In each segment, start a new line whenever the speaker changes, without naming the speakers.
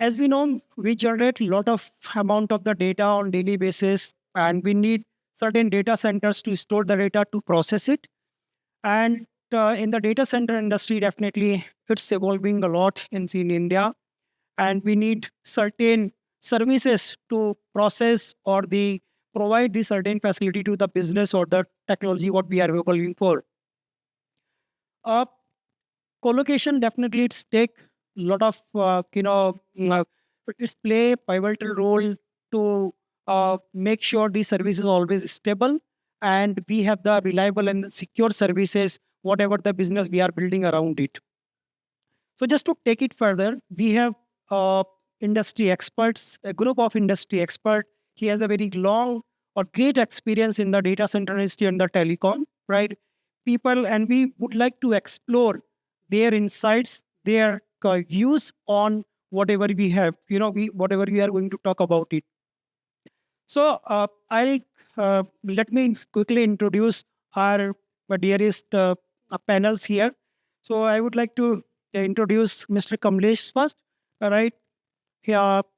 as we know, we generate a lot of amount of the data on daily basis, and we need certain data centers to store the data to process it. And in the data center industry, definitely it's evolving a lot in India, and we need certain services to process or the provide the certain facility to the business or the technology what we are evolving for. Uh, Colocation definitely it's take a lot of it's play pivotal role to make sure the service is always stable and we have the reliable and secure services whatever the business we are building around it. So just to take it further, we have uh, industry experts, a group of industry expert. He has a very long or great experience in the data center industry and the telecom, right? People, and we would like to explore their insights, their views on whatever we have, we whatever we are going to talk about it. So I'll let me quickly introduce our dearest panels here. So I would like to introduce Mr. Kamlesh first. All right.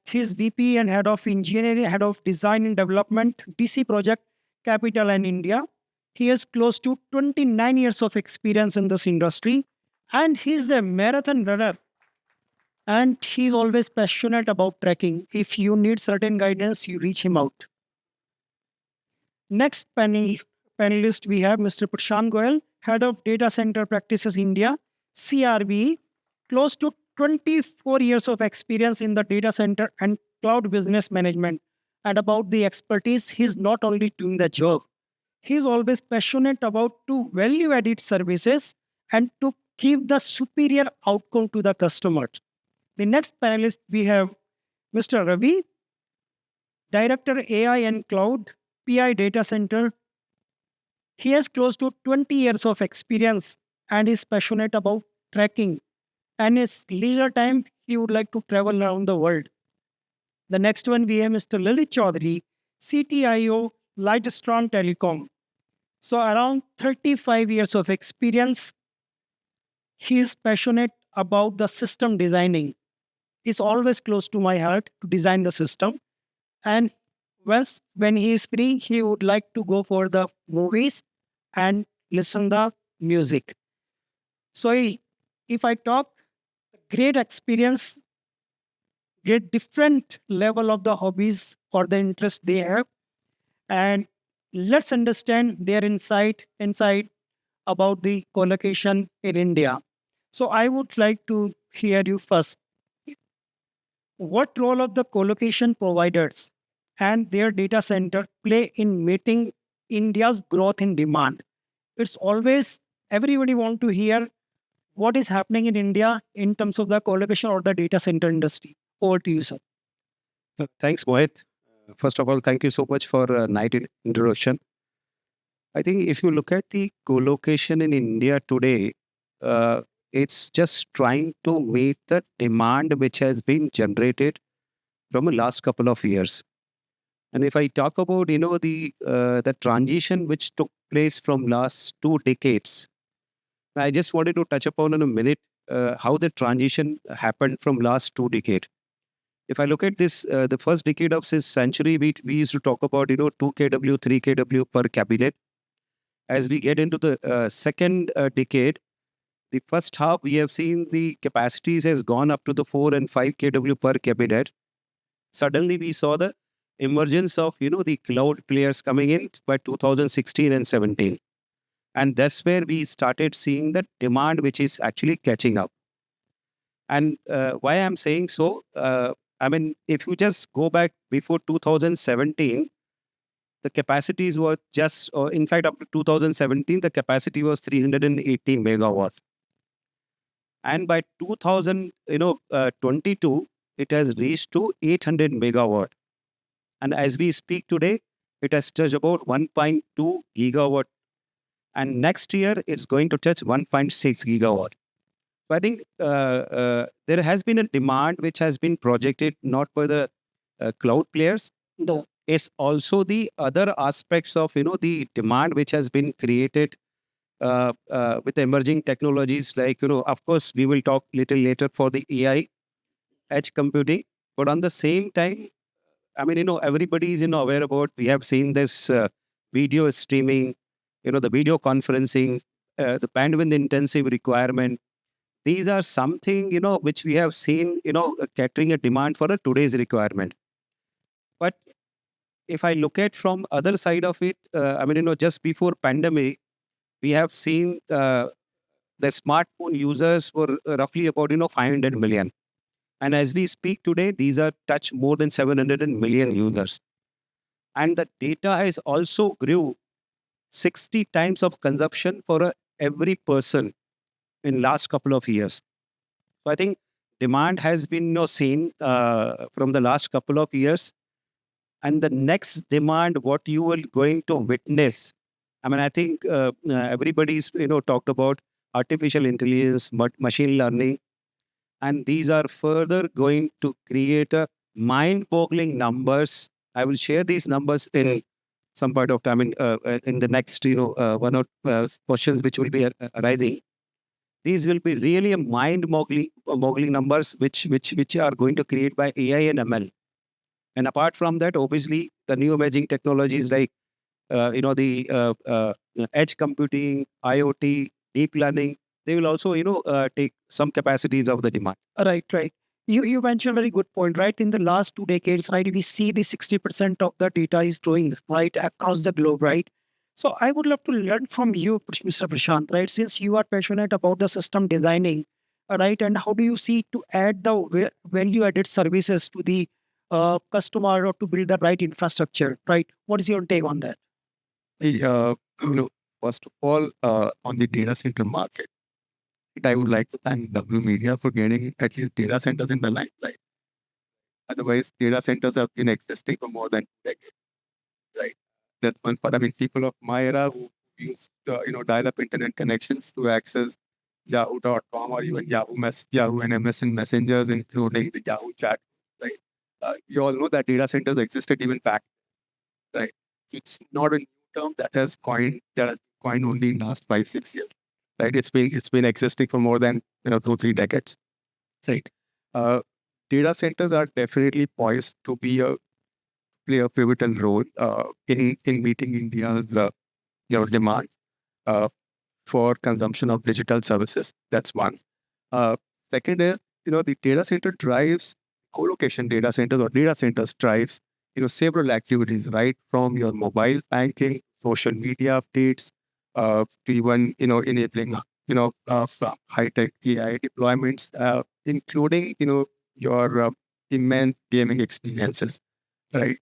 He's VP and Head of Engineering, Head of Design and Development, DC Project, CapitaLand India. He has close to 29 years of experience in this industry, and he's a marathon runner. And he's always passionate about tracking. If you need certain guidance, you reach him out. Next panelist, we have Mr. Prashant Goyal, Head of Data Center Practices India, CBRE, close to 24 years of experience in the data center and cloud business management. And about the expertise, he's not only doing the job, he's always passionate about to value-added services and to give the superior outcome to the customer. The next panelist, we have Mr. Ravi, Director AI and Cloud, PI Data Center. He has close to 20 years of experience and is passionate about tracking. And his leisure time, he would like to travel around the world. The next one, we have Mr. Lalit Chowdhury, CTIO, Lightstorm Telecom. So around 35 years of experience. He is passionate about the system designing. It's always close to my heart to design the system. And when he is free, he would like to go for the movies and listen the music. So if I talk, great experience, great different level of the hobbies or the interest they have. And let's understand their insight about the colocation in India. So I would like to hear you first. What role of the colocation providers and their data center play in meeting India's growth in demand? It's always everybody want to hear what is happening in India in terms of the colocation or the data center industry. Over to you, sir.
Thanks, Mohit. First of all, thank you so much for a nice introduction. I think if you look at the co-location in India today, it's just trying to meet the demand which has been generated from the last couple of years. And if I talk about, the transition which took place from last 2 decades, I just wanted to touch upon in a minute how the transition happened from last 2 decades. If I look at this, the first decade of this century, we used to talk about, 2 kW, 3 kW per cabinet. As we get into the second decade, the first half, we have seen the capacities has gone up to the 4 and 5 kW per cabinet. Suddenly, we saw the emergence of, the cloud players coming in by 2016 and 17. And that's where we started seeing the demand, which is actually catching up. And why I'm saying so, if you just go back before 2017, the capacities were just, in fact, up to 2017, the capacity was 380 megawatts. And by 2022, it has reached to 800 megawatt. And as we speak today, it has touched about 1.2 gigawatt. And next year, it's going to touch 1.6 gigawatt. So I think there has been a demand which has been projected not by the cloud players.
No.
It's also the other aspects of, the demand which has been created with emerging technologies like, of course, we will talk little later for the AI, edge computing. But on the same time, I mean, everybody is, aware about, we have seen this video streaming, the video conferencing, the bandwidth intensive requirement. These are something, which we have seen, catering a demand for a today's requirement. But if I look at from other side of it, I mean, just before pandemic, we have seen the smartphone users were roughly about, 500 million. And as we speak today, these are touch more than 700 million users. And the data has also grew 60 times of consumption for every person in last couple of years. So I think demand has been seen from the last couple of years. And the next demand, what you will going to witness, I mean, I think everybody's talked about artificial intelligence, machine learning, and these are further going to create a mind-boggling numbers. I will share these numbers in some part of time in the next one or questions which will be arising. These will be really a mind-boggling numbers which are going to create by AI and ML. And apart from that, obviously, the new emerging technologies like edge computing, IoT, deep learning, they will also take some capacities of the demand.
Right, right. You mentioned a very good point, right? In the last 2 decades, right, we see the 60% of the data is growing, right, across the globe, right? So I would love to learn from you, Mr. Prashant, right? Since you are passionate about the system designing, right, and how do you see to add the value-added services to the customer or to build the right infrastructure, right? What is your take on that?
Hey, first of all, on the data center market, I would like to thank W.Media for getting at least data centers in the limelight. Otherwise, data centers have been existing for more than decades, right? That's one part. I mean, people of my era who used, dial-up internet connections to access Yahoo.com or even Yahoo and MSN messengers, including the Yahoo chat, right? You all know that data centers existed even back, right? So it's not a new term that has coined only in last 5-6 years, right? It's been existing for more than 2-3 decades, right? Data centers are definitely poised to play a pivotal role in meeting India's demand for consumption of digital services. That's one. Second is the data center drives colocation data centers or data centers drives several activities, right, from your mobile banking, social media updates, to even enabling some high-tech AI deployments, including your immense gaming experiences, right?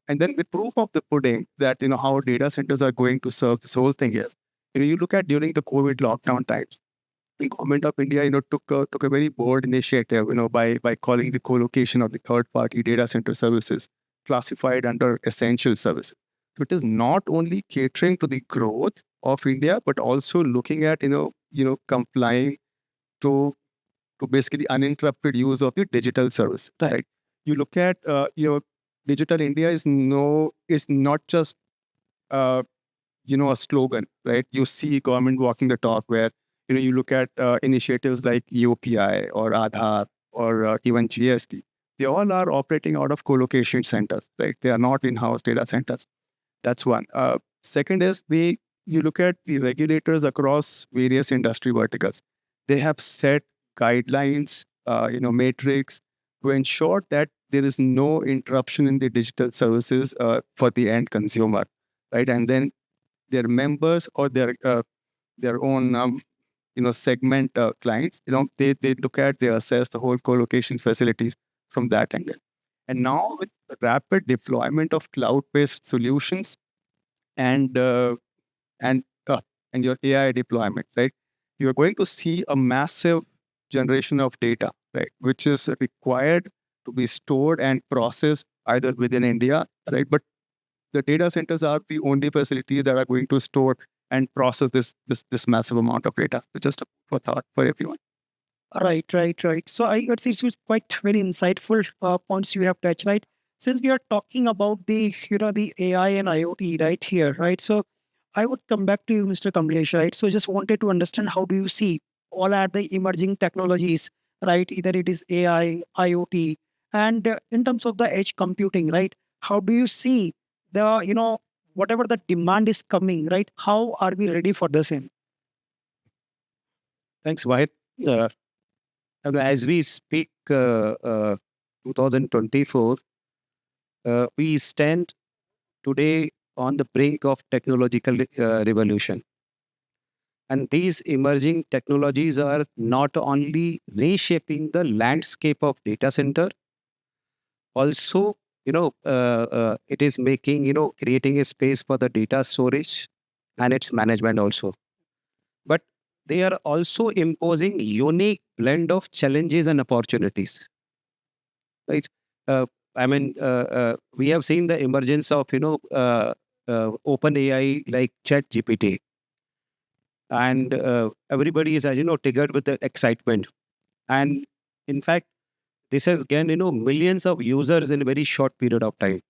And then the proof of the pudding that how data centers are going to serve this whole thing is, you look at during the COVID lockdown times, the government of India, took a very bold initiative, by calling the co-location of the third-party data center services classified under essential services. So it is not only catering to the growth of India, but also looking at complying to basically uninterrupted use of the digital service. Right? You look at digital India is not just a slogan, right? You see government walking the talk where you look at initiatives like UPI or Aadhaar or even GST. They all are operating out of co-location centers, right? They are not in-house data centers. That's one. Second is you look at the regulators across various industry verticals. They have set guidelines, matrix to ensure that there is no interruption in the digital services for the end consumer, right? And then their members or their own segment clients, they assess the whole co-location facilities from that angle. And now with the rapid deployment of cloud-based solutions and and uh, and your AI deployments, right? You're going to see a massive generation of data, right, which is required to be stored and processed either within India, right? But the data centers are the only facilities that are going to store and process this massive amount of data. So just a thought for everyone.
Right, right, right. So I would say it's quite very insightful points you have touched, right? Since we are talking about the AI and IoT right here, right? So I would come back to you, Mr. Kamlesh, right? So just wanted to understand how do you see all are the emerging technologies, right? Either it is AI, IoT, And in terms of the edge computing, right? How do you see the, whatever the demand is coming, right? How are we ready for the same?
Thanks, Mohit. Uh, as we speak, 2024, we stand today on the brink of technological revolution. And these emerging technologies are not only reshaping the landscape of data center, also, it is making, creating a space for the data storage and its management also. But they are also imposing unique blend of challenges and opportunities, right? We have seen the emergence of, open AI like Chat GPT, and everybody is, triggered with the excitement. And in fact, this has gained, millions of users in a very short period of time.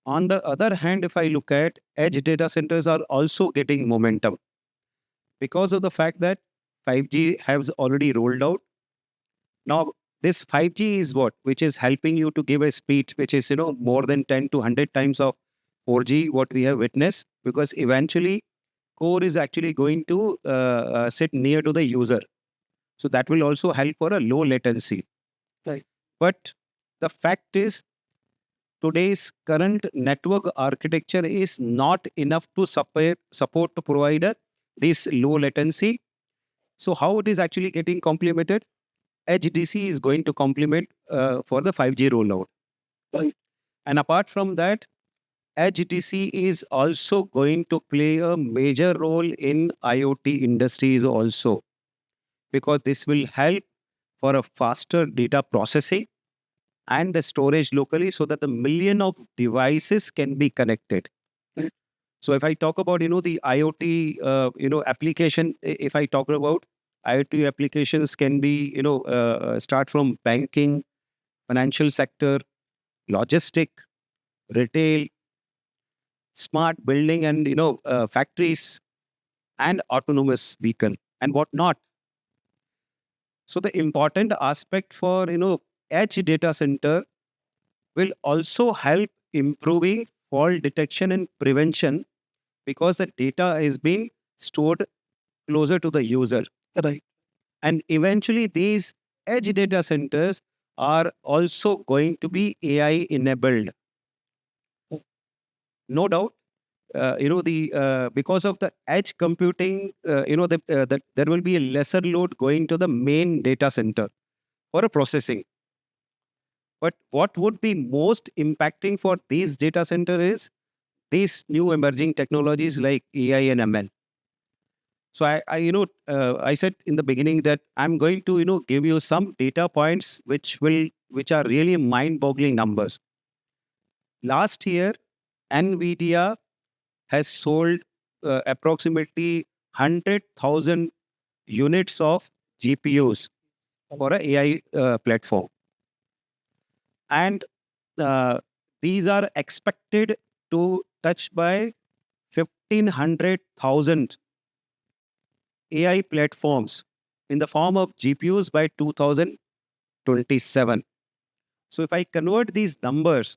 On the other hand, if I look at edge data centers are also getting momentum because of the fact that 5G has already rolled out. Now, this 5G is what? Which is helping you to give a speed which is, more than 10 to 100 times of 4G, what we have witnessed, because eventually core is actually going to sit near to the user. So that will also help for a low latency.
Right.
But the fact is, today's current network architecture is not enough to support to provide this low latency. So how it is actually getting complemented? Edge DC is going to complement for the 5G rollout.
Right.
And apart from that, Edge DC is also going to play a major role in IoT industries also, because this will help for a faster data processing and the storage locally so that the million of devices can be connected. So if I talk about, the IoT, application, if I talk about IoT applications can be, start from banking, financial sector, logistic, retail, smart building and, factories and autonomous vehicle and whatnot. So the important aspect for, edge data center will also help improving fault detection and prevention because the data is being stored closer to the user.
Right.
And eventually these edge data centers are also going to be AI enabled. No doubt, because of the edge computing, there will be a lesser load going to the main data center for a processing. But what would be most impacting for these data center is these new emerging technologies like AI and ML. So I said in the beginning that I'm going to, give you some data points which are really mind-boggling numbers. Last year, NVIDIA has sold approximately 100,000 units of GPUs for an AI platform. And these are expected to touch by 1,500,000 AI platforms in the form of GPUs by 2027. So if I convert these numbers,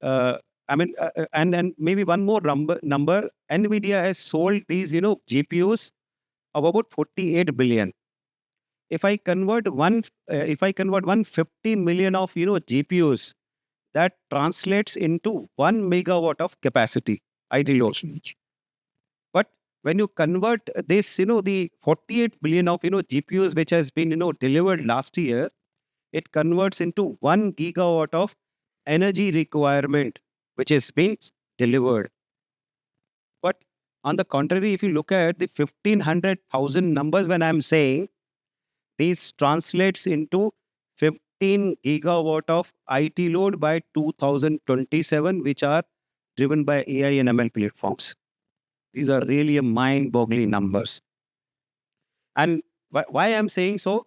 and maybe one more number, NVIDIA has sold these, GPUs of about 48 billion. If I convert 150 million of, GPUs, that translates into 1 megawatt of capacity, ideal. But when you convert this, the 48 billion of, GPUs which has been, delivered last year, it converts into 1 gigawatt of energy requirement, which is being delivered. But on the contrary, if you look at the 1,500,000 numbers, when I'm saying, this translates into 15 gigawatt of IT load by 2027, which are driven by AI and ML platforms. These are really mind-boggling numbers. And why I'm saying so?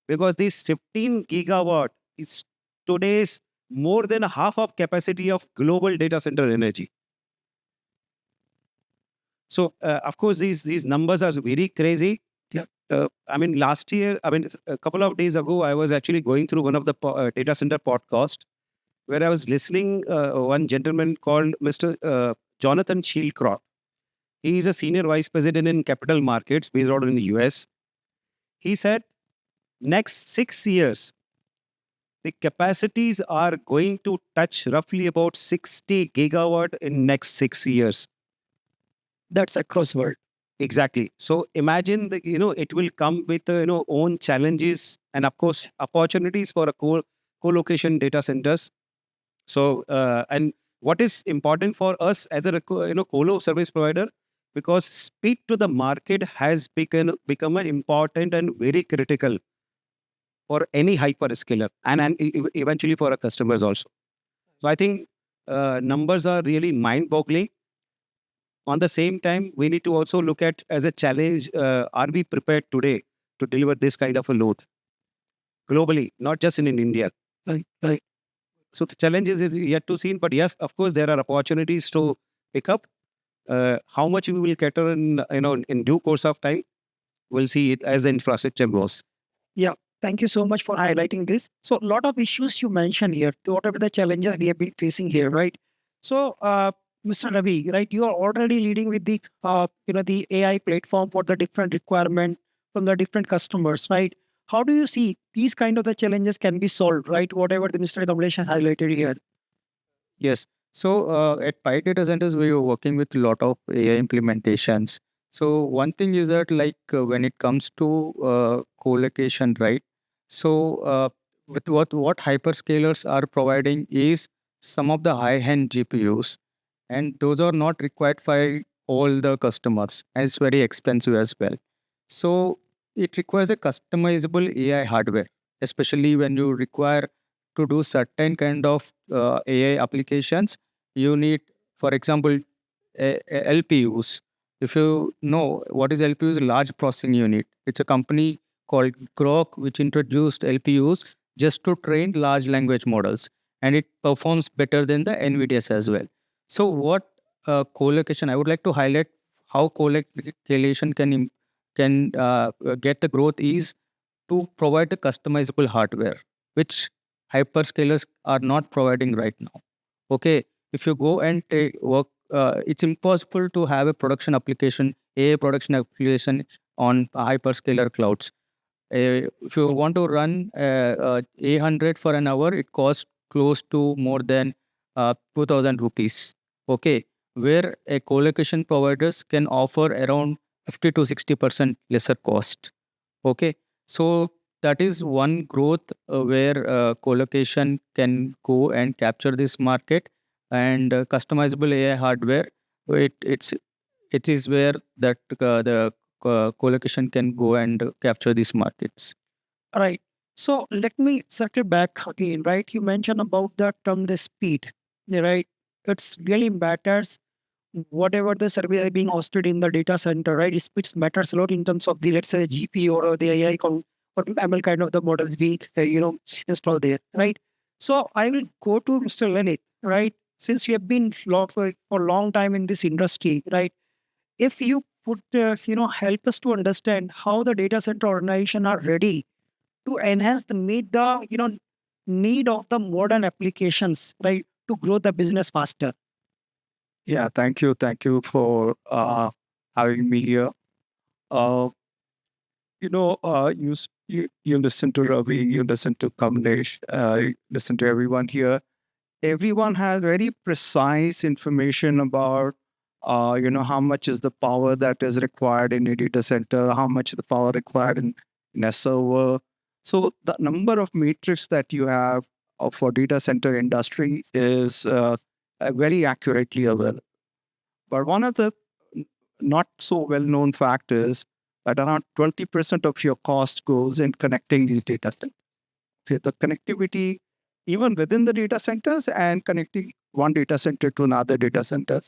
Because this 15 gigawatt is today's more than half of capacity of global data center energy. So, of course, these numbers are very crazy.
Yeah.
Last year, a couple of days ago, I was actually going through one of the data center podcast where I was listening one gentleman called Mr. Jonathan Shieldcroft. He is a senior vice president in capital markets based out in the US. He said, next 6 years, the capacities are going to touch roughly about 60 gigawatt in next 6 years.
That's across world.
Exactly. So imagine that it will come with own challenges and of course opportunities for a co-location data centers. So and what is important for us as a colo service provider, because speed to the market has become an important and very critical for any hyperscaler and eventually for our customers also. So I think numbers are really mind-boggling. On the same time, we need to also look at as a challenge, are we prepared today to deliver this kind of a load globally, not just in India?
Right.
So the challenge is yet to see, but yes, of course, there are opportunities to pick up. How much we will cater in due course of time, we'll see it as the infrastructure goes.
Yeah. Thank you so much for highlighting this. So a lot of issues you mentioned here, whatever the challenges we have been facing here, right? So, Mr. Ravi, right, you are already leading with the, the AI platform for the different requirement from the different customers, right? How do you see these kind of the challenges can be solved, right? Whatever the Mr. Kamlesh has highlighted here.
Yes. So at Pi Data Centers, we are working with a lot of AI implementations. So one thing is that when it comes to co-location, right? So with what hyperscalers are providing is some of the high-end GPUs, and those are not required for all the customers, and it's very expensive as well. So it requires a customizable AI hardware, especially when you require to do certain kind of AI applications. You need, for example, LPUs. If you know what is LPU, is large processing unit. It's a company called Grok which introduced LPUs just to train large language models, and it performs better than the NVIDIA's as well. So what co-location? I would like to highlight how co-location can get the growth is to provide the customizable hardware, which hyperscalers are not providing right now. Okay, if you go and take work, it's impossible to have a production application, AI production application on hyperscaler clouds. If you want to run 800 for an hour, it costs close to more than 2,000 rupees. Okay, where a co-location providers can offer around 50 to 60% lesser cost. Okay, so that is one growth where co-location can go and capture this market, and customizable AI hardware. It is where that the co-location can go and capture these markets.
Right. So let me circle back again, right? You mentioned about the term the speed, right? It's really matters whatever the service is being hosted in the data center, right? Speed matters a lot in terms of the, let's say, GPU or the AI or ML kind of the models we install there, right? So I will go to Mr. Lalit, right? Since you have been for a long time in this industry, right? If you put, help us to understand how the data center organization are ready to enhance the meet the need of the modern applications, right, to grow the business faster.
Yeah, thank you. Thank you for having me here. Uh, you listen to Ravi, you listen to Kamlesh, you listen to everyone here. Everyone has very precise information about, how much is the power that is required in a data center, how much is the power required in a server. So the number of metrics that you have for data center industry is very accurately available. But one of the not so well-known factors that around 20% of your cost goes in connecting these data centers. So the connectivity, even within the data centers and connecting one data center to another data center,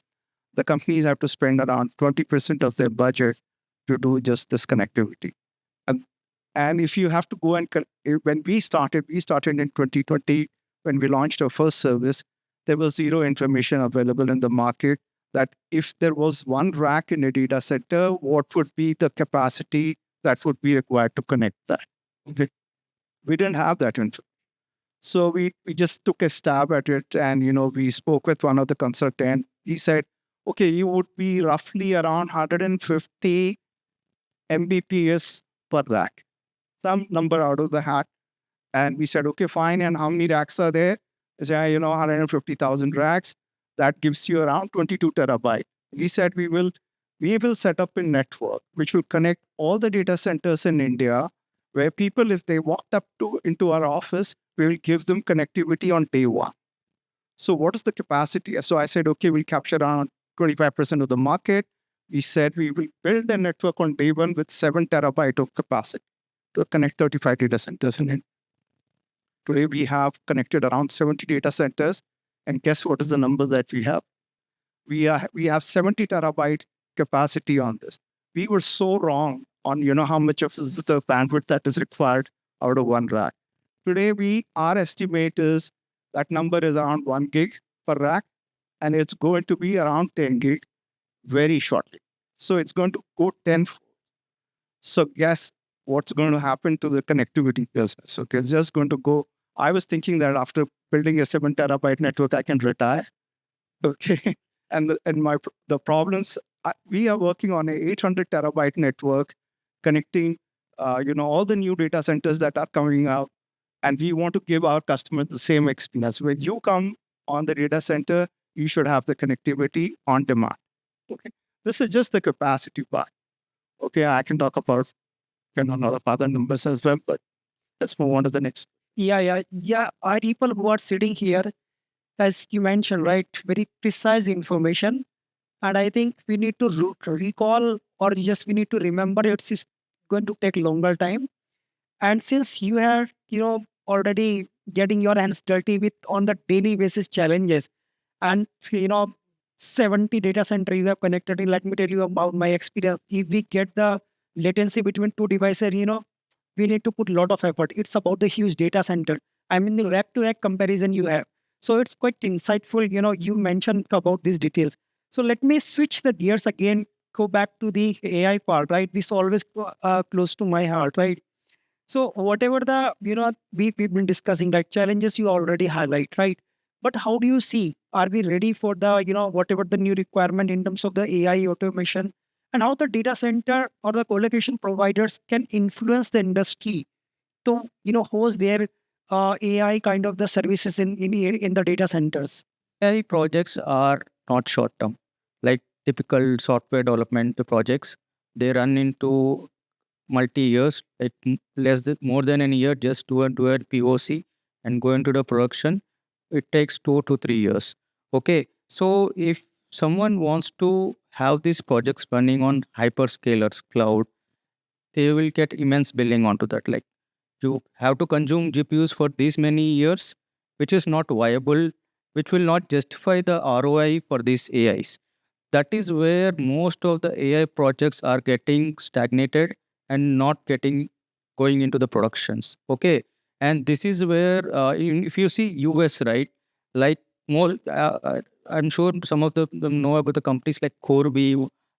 the companies have to spend around 20% of their budget to do just this connectivity. And if you have to go and, when we started in 2020, when we launched our first service, there was zero information available in the market that if there was one rack in a data center, what would be the capacity that would be required to connect that. Okay. We didn't have that info. So we just took a stab at it, and we spoke with one of the consultant. He said, okay, you would be roughly around 150 Mbps per rack, some number out of the hat. And we said, okay, fine. And how many racks are there? He said, 150,000 racks. That gives you around 22 terabyte. We said we will set up a network which will connect all the data centers in India, where people, if they walked up into our office, we will give them connectivity on day one. So what is the capacity? So I said, okay, we'll capture around 25% of the market. We said we will build a network on day one with 7 terabyte of capacity to connect 35 data centers in India. Today, we have connected around 70 data centers. And guess what is the number that we have? We have 70 terabyte capacity on this. We were so wrong on how much of the bandwidth that is required out of one rack. Today, our estimate is that number is around 1 gig per rack, and it's going to be around 10 gig very shortly. So it's going to go 10. So guess what's going to happen to the connectivity business? Okay, it's just going to go. I was thinking that after building a 7 terabyte network, I can retire. Okay, and the problems. We are working on a 800 terabyte network connecting, all the new data centers that are coming out, and we want to give our customers the same experience. When you come on the data center, you should have the connectivity on demand. Okay, this is just the capacity part. Okay, I can talk about a lot of other numbers as well, but let's move on to the next.
Yeah. Our people who are sitting here, as you mentioned, right, very precise information. And I think we need to recall, or just we need to remember it's going to take longer time. And since you are, already getting your hands dirty with on the daily basis challenges, and 70 data center you have connected, let me tell you about my experience. If we get the latency between two devices, we need to put a lot of effort. It's about the huge data center. I mean, the rack to rack comparison you have. So it's quite insightful. You mentioned about these details. So let me switch the gears again, go back to the AI part, right? This always close to my heart, right? So whatever the, we've been discussing, right? Challenges you already highlight, right? But how do you see, are we ready for the, whatever the new requirement in terms of the AI automation, and how the data center or the colocation providers can influence the industry to, host their AI kind of the services in the data centers?
AI projects are not short term. Like typical software development projects, they run into multi years, like more than a year just to do a POC and go into the production. It takes 2 to 3 years. Okay, so if someone wants to have these projects running on hyperscalers cloud, they will get immense billing onto that. Like you have to consume GPUs for these many years, which is not viable, which will not justify the ROI for these AIs. That is where most of the AI projects are getting stagnated and not going into the productions. Okay, and this is where if you see US, right, like more, I'm sure some of them know about the companies like Corby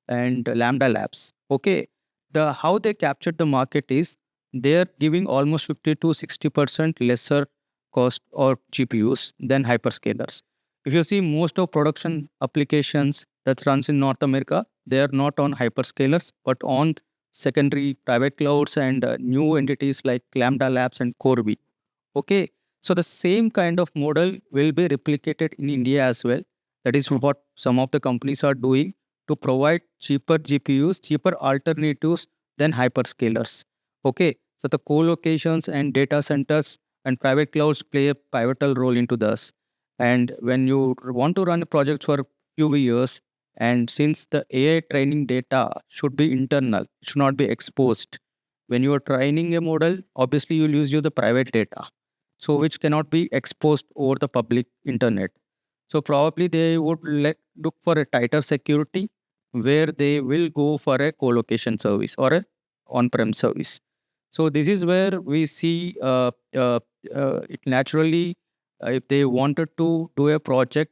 and Lambda Labs. Okay, the how they captured the market is they're giving almost 50 to 60% lesser cost or GPUs than hyperscalers. If you see most of production applications that runs in North America, they are not on hyperscalers, but on secondary private clouds and new entities like Lambda Labs and Corby. Okay, so the same kind of model will be replicated in India as well. That is what some of the companies are doing to provide cheaper GPUs, cheaper alternatives than hyperscalers. Okay, so the co-locations and data centers and private clouds play a pivotal role into this. And when you want to run projects for a few years, and since the AI training data should be internal, should not be exposed. When you are training a model, obviously you'll use the private data, so which cannot be exposed over the public internet. So probably they would look for a tighter security where they will go for a co-location service or a on-prem service. So this is where we see it naturally. If they wanted to do a project,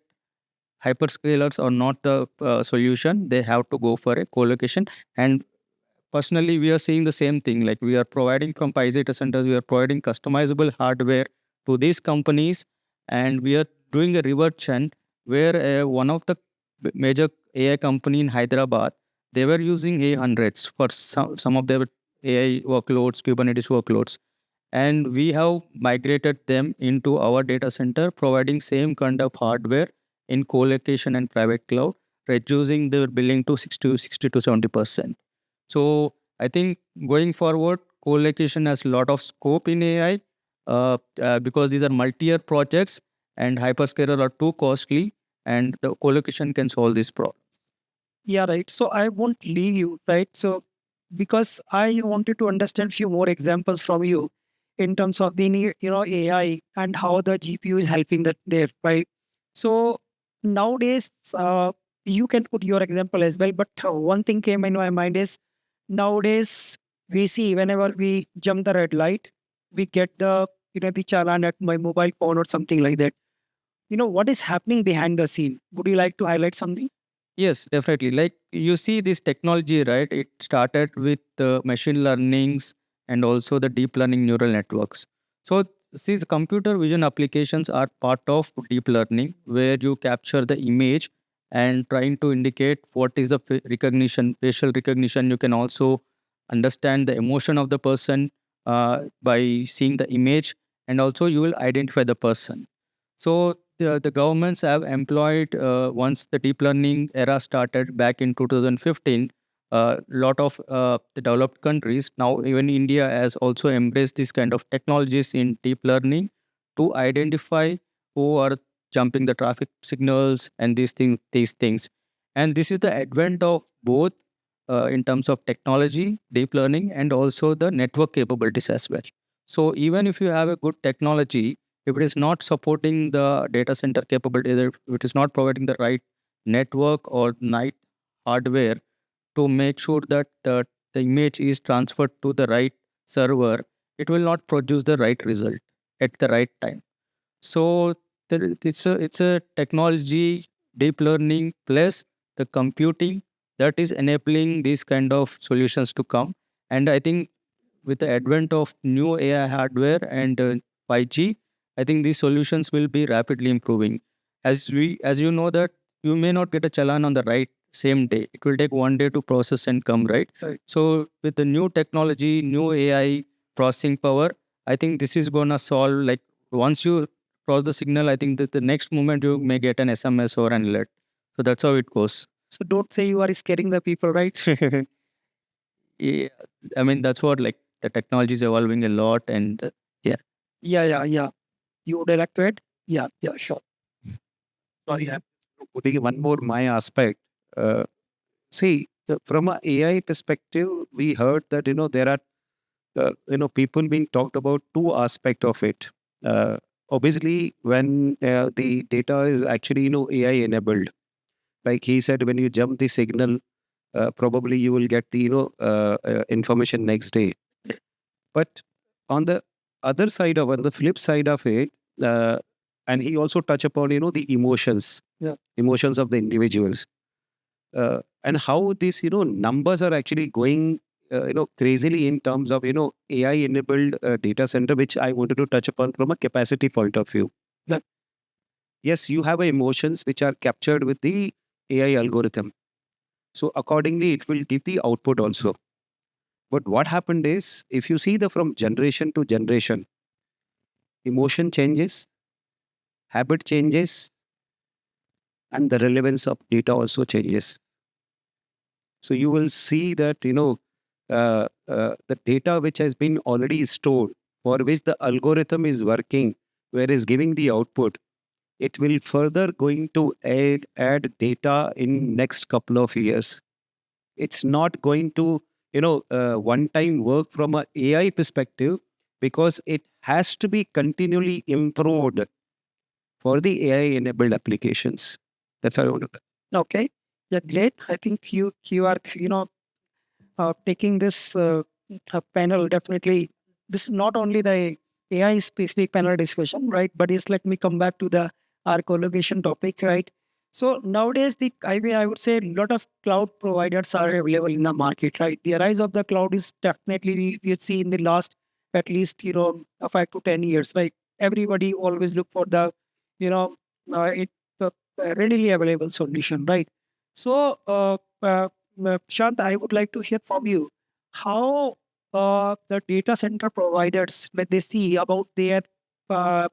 hyperscalers are not the solution. They have to go for a co-location. And personally, we are seeing the same thing. Like we are providing from Pi data centers, we are providing customizable hardware to these companies, and we are doing a reverse trend where one of the major AI company in Hyderabad, they were using A100s for some of their AI workloads, Kubernetes workloads, and we have migrated them into our data center, providing same kind of hardware in co-location and private cloud, reducing their billing to 60 to 70%. So I think going forward, co-location has a lot of scope in AI because these are multi-year projects and hyperscaler are too costly, and the co-location can solve this problem.
Yeah, right. So I won't leave you, right? So because I wanted to understand few more examples from you in terms of the AI and how the GPU is helping that there, right? So nowadays, you can put your example as well. But one thing came in my mind is nowadays we see whenever we jump the red light, we get the the challan at my mobile phone or something like that. What is happening behind the scene? Would you like to highlight something?
Yes, definitely. Like you see this technology, right? It started with machine learnings and also the deep learning neural networks. So these computer vision applications are part of deep learning where you capture the image and trying to indicate what is the recognition, facial recognition. You can also understand the emotion of the person by seeing the image, and also you will identify the person. So the governments have employed once the deep learning era started back in 2015. A lot of the developed countries, now even India, has also embraced this kind of technologies in deep learning to identify who are jumping the traffic signals and these things. And this is the advent of both in terms of technology, deep learning, and also the network capabilities as well. So even if you have a good technology, if it is not supporting the data center capability, if it is not providing the right network or night hardware to make sure that the image is transferred to the right server, it will not produce the right result at the right time. So it's a technology, deep learning plus the computing that is enabling these kind of solutions to come. And I think with the advent of new AI hardware and 5G, I think these solutions will be rapidly improving. As you know that you may not get a challan on the right same day. It will take one day to process and come, right?
Right.
So with the new technology, new AI processing power, I think this is gonna solve, like once you cross the signal, I think that the next moment you may get an SMS or an alert. So that's how it goes.
So don't say you are scaring the people, right?
Yeah, I mean that's what, like the technology is evolving a lot, and
Yeah, yeah. You would like to add? Yeah, sure.
Sorry, I'm putting one more my aspect. See, from a AI perspective, we heard that there are people being talked about two aspect of it. Obviously, when the data is actually AI enabled, like he said, when you jump the signal, probably you will get the information next day. But on the other side of on the flip side of it, and he also touched upon the emotions, emotions of the individuals, and how these numbers are actually going crazily in terms of AI enabled data center, which I wanted to touch upon from a capacity point of view.
Yeah.
Yes, you have emotions which are captured with the AI algorithm. So accordingly, it will give the output also. But what happened is, if you see the from generation to generation, emotion changes, habit changes, and the relevance of data also changes. So you will see that the data which has been already stored, for which the algorithm is working, where is giving the output, it will further going to add data in next couple of years. It's not going to one time work from a AI perspective, because it has to be continually improved for the AI enabled applications. That's how I want to.
Okay. Yeah, great. I think you are taking this panel definitely. This is not only the AI specific panel discussion, right? But let me come back to the our collocation topic, right? So nowadays, I would say a lot of cloud providers are available in the market, right? The rise of the cloud is definitely we see in the last at least 5 to 10 years, right? Everybody always look for the you know it the readily available solution, right? So Shant, I would like to hear from you how the data center providers when they see about their uh,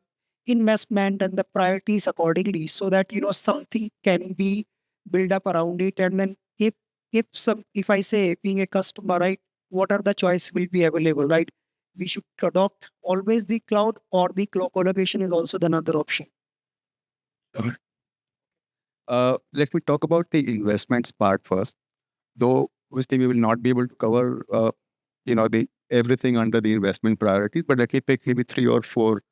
investment and the priorities accordingly so that something can be built up around it. And then if I say being a customer, right, what are the choice will be available, right? We should adopt always the cloud, or the cloud collaboration is also the another option.
Let me talk about the investments part first. Though obviously we will not be able to cover, the everything under the investment priorities, but let me pick maybe 3 or 4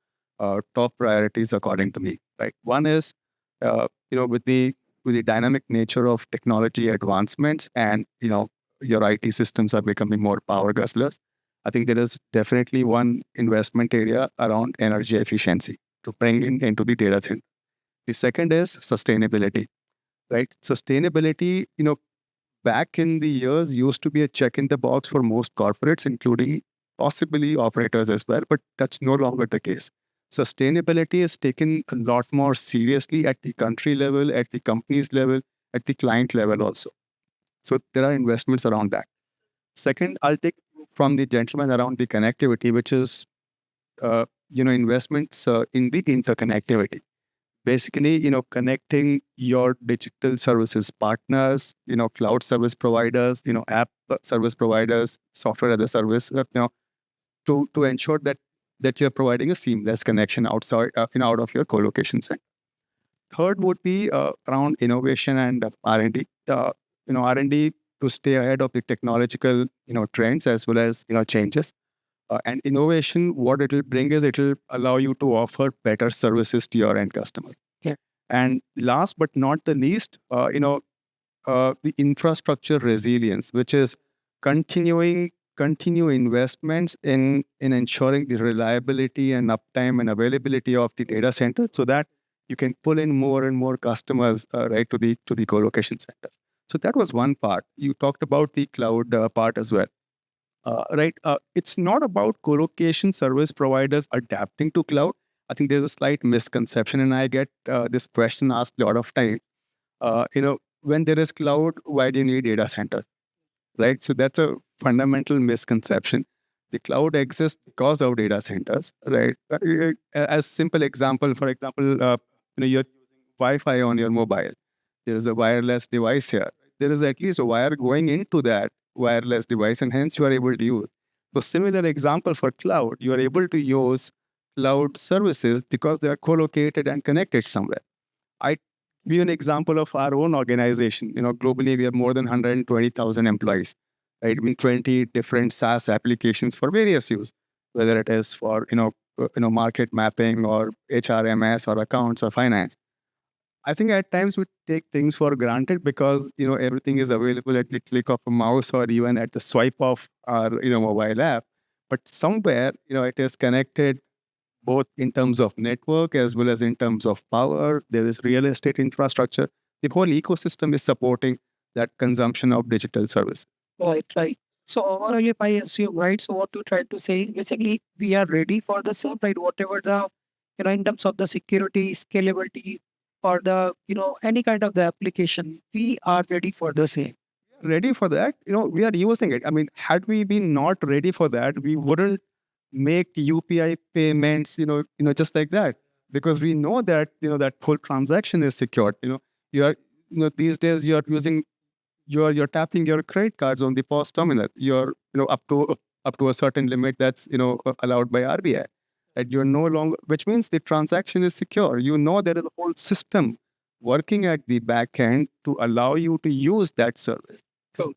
top priorities according to me. Right, one is, with the dynamic nature of technology advancements, and your IT systems are becoming more power guzzlers. I think there is definitely one investment area around energy efficiency to bring into the data center. The second is sustainability, right? Sustainability, back in the years used to be a check in the box for most corporates, including possibly operators as well, but that's no longer the case. Sustainability is taken a lot more seriously at the country level, at the company's level, at the client level also. So there are investments around that. Second, I'll take from the gentleman around the connectivity, which is, investments in the interconnectivity. Basically, connecting your digital services partners, cloud service providers, app service providers, software as a service, to ensure that you're providing a seamless connection outside, out of your co-location center. Third would be around innovation and R&D. R&D to stay ahead of the technological, trends as well as, changes. And innovation, what it will bring is it will allow you to offer better services to your end customers.
Yeah.
And last but not the least, the infrastructure resilience, which is continue investments in ensuring the reliability and uptime and availability of the data center, so that you can pull in more and more customers, right, to the co-location centers. So that was one part. You talked about the cloud part as well. Right. It's not about co-location service providers adapting to cloud. I think there's a slight misconception, and I get this question asked a lot of time. When there is cloud, why do you need data center? Right. So that's a fundamental misconception. The cloud exists because of data centers. Right. As simple example, for example, you're using Wi-Fi on your mobile. There is a wireless device here. There is at least a wire going into that wireless device, and hence you are able to use. So similar example for cloud, you are able to use cloud services because they are co-located and connected somewhere. I give you an example of our own organization. Globally we have more than 120,000 employees, right? In 20 different SaaS applications for various use, whether it is for market mapping or HRMS or accounts or finance. I think at times we take things for granted because everything is available at the click of a mouse or even at the swipe of our mobile app. But somewhere it is connected both in terms of network as well as in terms of power. There is real estate infrastructure. The whole ecosystem is supporting that consumption of digital services.
Right, right. So overall, if I assume, right, so what you try to say is basically we are ready for the same, right? Whatever the, in terms of the security, scalability, or the, any kind of the application, we are ready for the same.
Ready for that, we are using it. I mean, had we been not ready for that, we wouldn't make UPI payments, just like that, because we know that, that whole transaction is secured. You are, these days you are using, you're tapping your credit cards on the POS terminal. You're, up to a certain limit that's, allowed by RBI. And you're no longer, which means the transaction is secure. There is a whole system working at the back end to allow you to use that service.
True.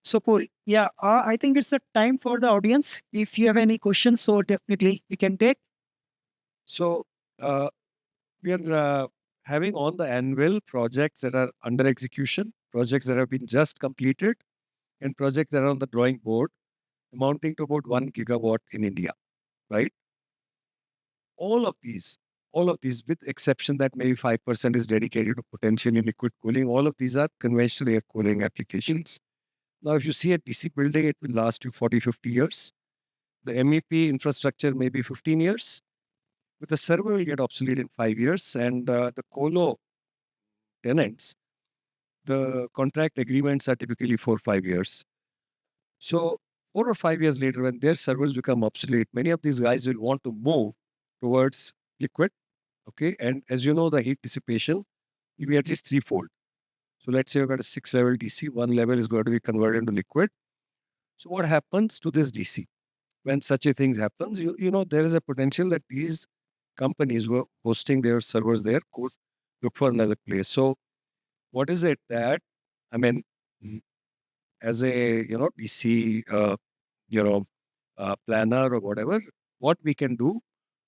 So cool. Yeah, I think it's the time for the audience. If you have any questions, so definitely we can take.
So we are having on the annual projects that are under execution, projects that have been just completed, and projects that are on the drawing board, amounting to about 1 gigawatt in India, right? All of these all of these, with exception that maybe 5% is dedicated to potentially liquid cooling, all of these are conventional air cooling applications. Now, if you see a DC building, it will last you 40, 50 years. The MEP infrastructure may be 15 years, but the server will get obsolete in 5 years. And the colo tenants, the contract agreements are typically 4 or 5 years. So 4 or 5 years later, when their servers become obsolete, many of these guys will want to move towards liquid. Okay. And as you know, the heat dissipation will be at least threefold. So let's say you've got a 6-level DC, one level is going to be converted into liquid. So what happens to this DC? When such a thing happens, you know, there is a potential that these companies who are hosting their servers there could look for another place. So what is it that, I mean, as a, you know, DC, you know, planner or whatever, what we can do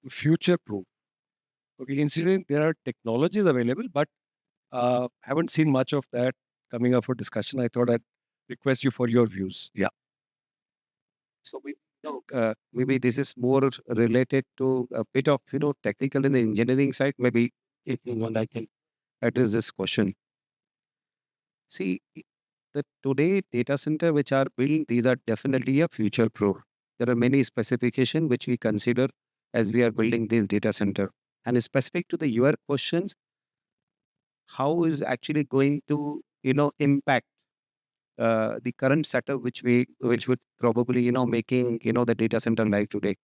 to future proof? Okay, considering there are technologies available, but haven't seen much of that coming up for discussion. I thought I'd request you for your views. Yeah.
So maybe this is more related to a bit of technical in the engineering side. Maybe if you want, I can address this question. See, the today data center which are built, these are definitely a future proof. There are many specifications which we consider as we are building this data center. And specific to the your questions, how is actually going to impact the current setup which would probably making the data center live today,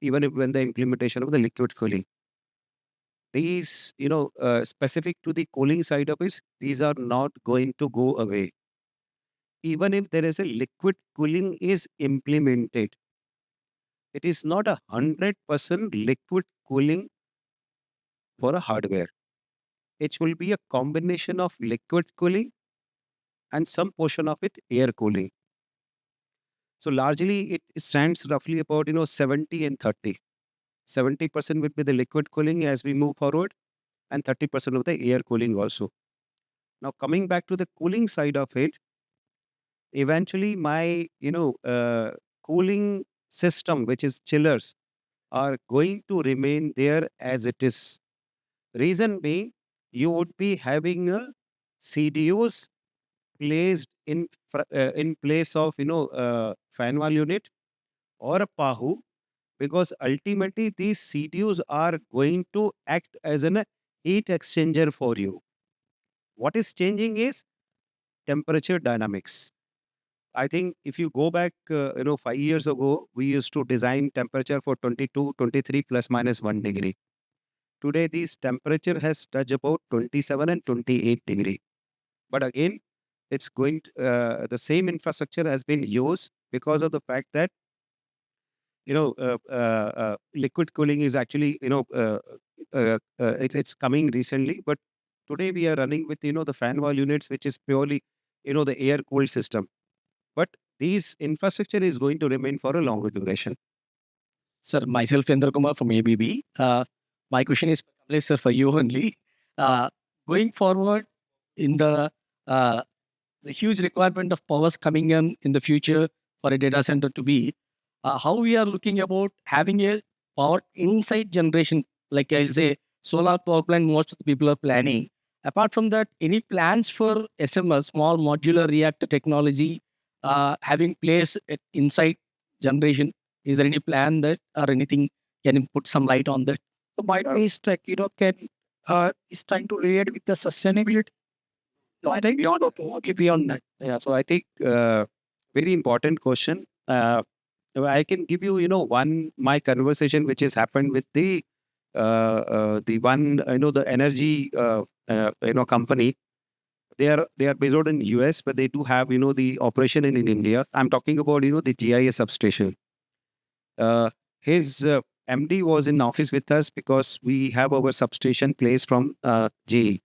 even if when the implementation of the liquid cooling, these specific to the cooling side of it, these are not going to go away. Even if there is a liquid cooling is implemented, it is not 100% liquid cooling for a hardware. It will be a combination of liquid cooling and some portion of it air cooling. So largely it stands roughly about 70 and 30. 70% would be the liquid cooling as we move forward, and 30% of the air cooling also. Now coming back to the cooling side of it, eventually my cooling system, which is chillers, are going to remain there as it is. Reason being, you would be having a CDUs placed in place of fan wall unit or a PAHU, because ultimately these CDUs are going to act as a heat exchanger for you. What is changing is temperature dynamics. I think if you go back, 5 years ago, we used to design temperature for 22, 23 plus minus 1 degree. Today, this temperature has touched about 27 and 28 degree. But again, it's going to, the same infrastructure has been used because of the fact that liquid cooling is actually, it's coming recently, but today we are running with, the fan wall units, which is purely, the air cooled system. But these infrastructure is going to remain for a longer duration.
Sir, myself, Indra Kumar from ABB. My question is, Kamlesh, sir, for you only. Going forward, in the huge requirement of powers coming in the future for a data center to be, how we are looking about having a power inside generation, like I'll say, solar power plant, most of the people are planning. Apart from that, any plans for SMS, small modular reactor technology, having place inside generation? Is there any plan that or anything? Can you put some light on that?
So my is like, is trying to relate with the sustainability. So I think beyond that.
Yeah, so I think very important question. I can give you, one my conversation which has happened with the one the energy company. They are based out in US, but they do have the operation in India. I'm talking about the GIS substation. His MD was in office with us because we have our substation placed from GE.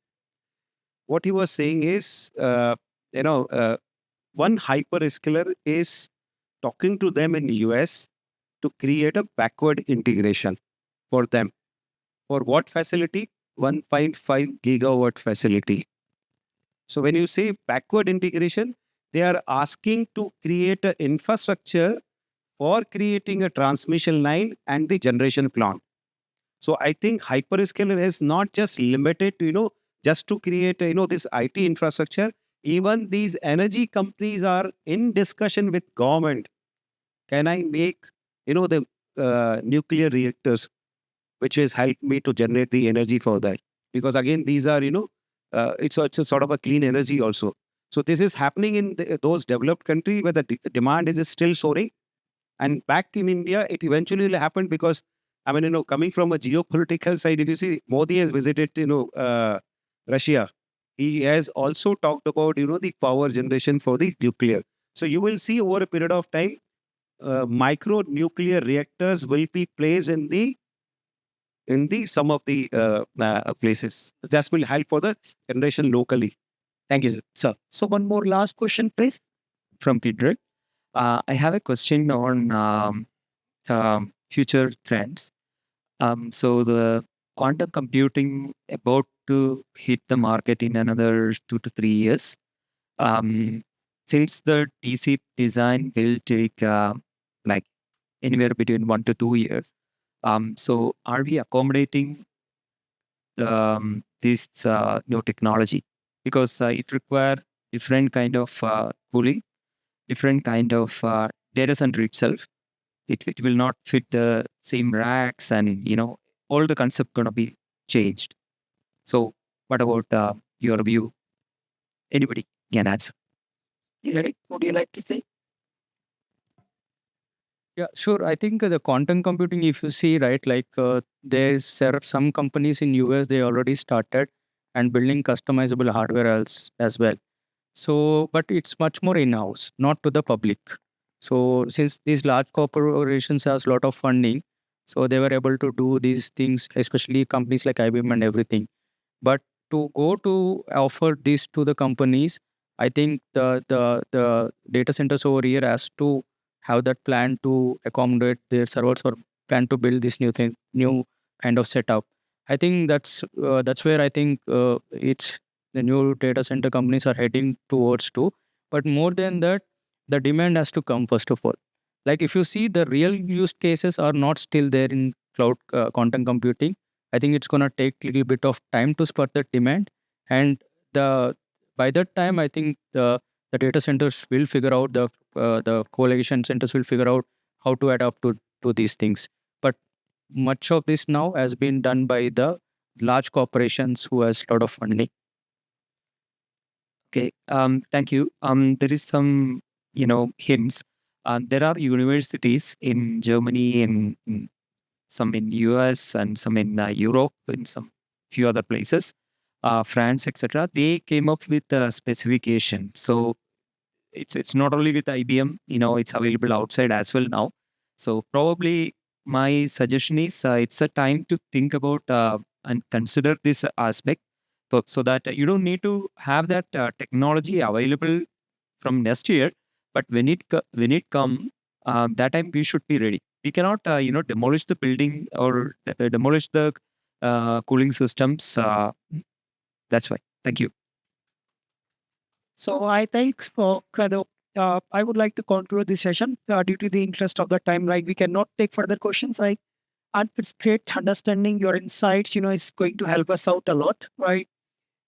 What he was saying is, one hyperscaler is talking to them in the US to create a backward integration for them. For what facility? 1.5 gigawatt facility. So when you say backward integration, they are asking to create an infrastructure for creating a transmission line and the generation plant. So I think hyperscaler is not just limited to, just to create, this IT infrastructure. Even these energy companies are in discussion with government. Can I make, the nuclear reactors, which has helped me to generate the energy for that? Because again, these are, it's a sort of a clean energy also. So this is happening in those developed countries where the demand is still soaring. And back in India, it eventually happened because, I mean, coming from a geopolitical side, if you see, Modi has visited, Russia. He has also talked about, the power generation for the nuclear. So you will see over a period of time, micro nuclear reactors will be placed in the some of the places. That will help for the generation locally.
Thank you, sir. So one more last question, please, from Peter. I have a question on future trends. So the quantum computing about to hit the market in another 2 to 3 years. Since the DC design will take like anywhere between 1 to 2 years. So are we accommodating this new technology? Because it requires different kind of cooling, different kind of data center itself. It will not fit the same racks, and all the concept gonna be changed. So what about your view? Anybody can answer. Lalit, would you like to say?
Yeah, sure. I think the quantum computing, if you see, right, like there are some companies in US, they already started and building customizable hardware as well. So, but it's much more in-house, not to the public. So since these large corporations has a lot of funding, so they were able to do these things, especially companies like IBM and everything. But to go to offer this to the companies, I think the data centers over here has to have that plan to accommodate their servers or plan to build this new kind of setup. I think that's where I think it's the new data center companies are heading towards too. But more than that, the demand has to come first of all. Like if you see, the real use cases are not still there in cloud quantum computing. I think it's gonna take a little bit of time to spur that demand, and the by that time, I think the data centers will figure out the coalition centers will figure out how to adapt to these things. But much of this now has been done by the large corporations who has a lot of funding.
Okay. Thank you. There is some, hints. There are universities in Germany and some in US and some in Europe and some few other places, France, etc. They came up with a specification. So it's not only with IBM, it's available outside as well now. So probably my suggestion is it's a time to think about and consider this aspect, so that you don't need to have that technology available from next year, but when it come, that time we should be ready. We cannot demolish the building or demolish the cooling systems. That's why. Thank you.
So I think I would like to conclude this session due to the interest of the time. Right, we cannot take further questions. Right, and it's great understanding your insights. It's going to help us out a lot. Right,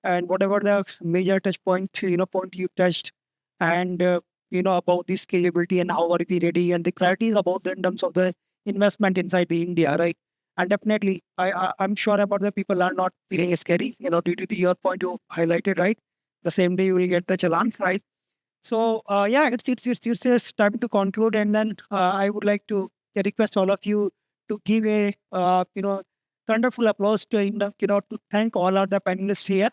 and whatever the major touch point, point you touched, and about the scalability and how are we ready, and the priorities about the in terms of the investment inside the India. Right, and definitely, I'm sure about the people are not feeling scary. Due to your point you highlighted. Right, the same day you will get the challan, right? So yeah, it's time to conclude, and then I would like to request all of you to give a wonderful applause to to thank all of the panelists here.